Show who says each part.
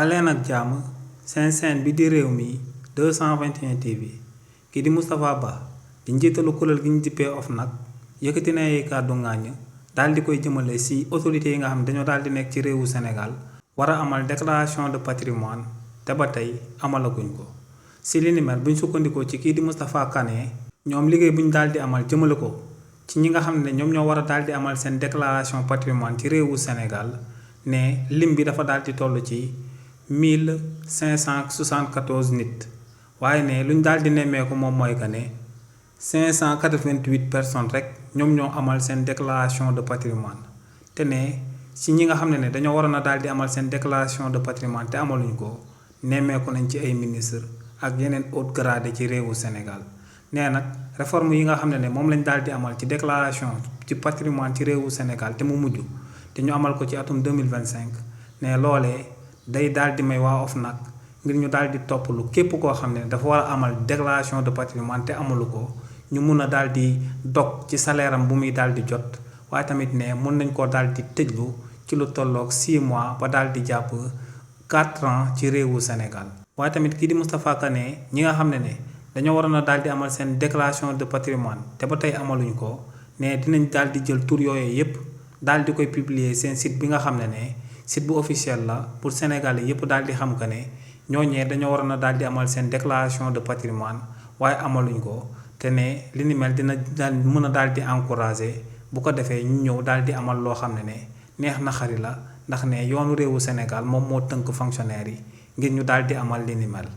Speaker 1: daleen ak jàmm seen chaîne bi di Rewmi 221 TV kii di Moustapha Ba di njiitalu kuréel gi ñu dippee OFNAC yëkkati na ay kàddu ŋàññ daal di koy jëmale ci autorités yi nga xam ne dañoo daal di nekk ci réewu Sénégal war a amal déclaration de patrimoine te ba tey amalaguñ ko ci li ni mel buñ sukkandikoo ci kii di Moustapha Kane ñoom liggéey buñ daal di amal jëmale ko ci ñi nga xam ne ñoom ñoo war a daal di amal seen déclaration patrimoine ci réewu Sénégal ne lim bi dafa daal di toll ci 1574 nit waaye ne luñ daal di nemmeeku moom mooy que ne 588 personnes rek ñoom ñoo amal seen déclaration de patrimoine te ne ci ñi nga xam ne dañoo waroon a daal di amal seen déclaration de patrimoine te amaluñ ko nemmeeku nañ ci ay ministre ak yeneen haut gradé ci réewu Sénégal nee nag réforme yi nga xam ne moom lañ daal di amal ci déclaration ci patrimoine ci réewu Sénégal te mu mujj te ñu amal ko ci atum 2025 ne loolee day daal di may waa OFNAC ngir ñu daal di topplu képp koo xam ne dafa war a amal déclaration de patrimoine te amalu ko ñu mun a daal di dog ci salaire am bu muy daal di jot waaye tamit ne mun nañ koo daal di tëjlu ci lu tolloog 6 mois ba daal di jàpp 4 ans ci réewu Sénégal. waaye tamit kii di Moustapha Kane ñi nga xam ne dañoo waroon a daal di amal seen déclaration de patrimoine te ba tey amaluñ ko ne dinañ daal di jël tur yooyu yépp daal di koy publier seen site bi nga xam ne site bu officiel la pour Sénégalais yépp daal di xam que ne ñooñee dañoo waroon a daal di amal seen déclaration de patrimoine waaye amaluñ ko te ne li ni mel dina daal mën a daal di encourager bu ko defee ñu ñëw daal di amal loo xam ne neex na xari la ndax ne yoonu réewu Sénégal moom moo tënk fonctionnaire yi ngir ñu daal di amal li ni mel.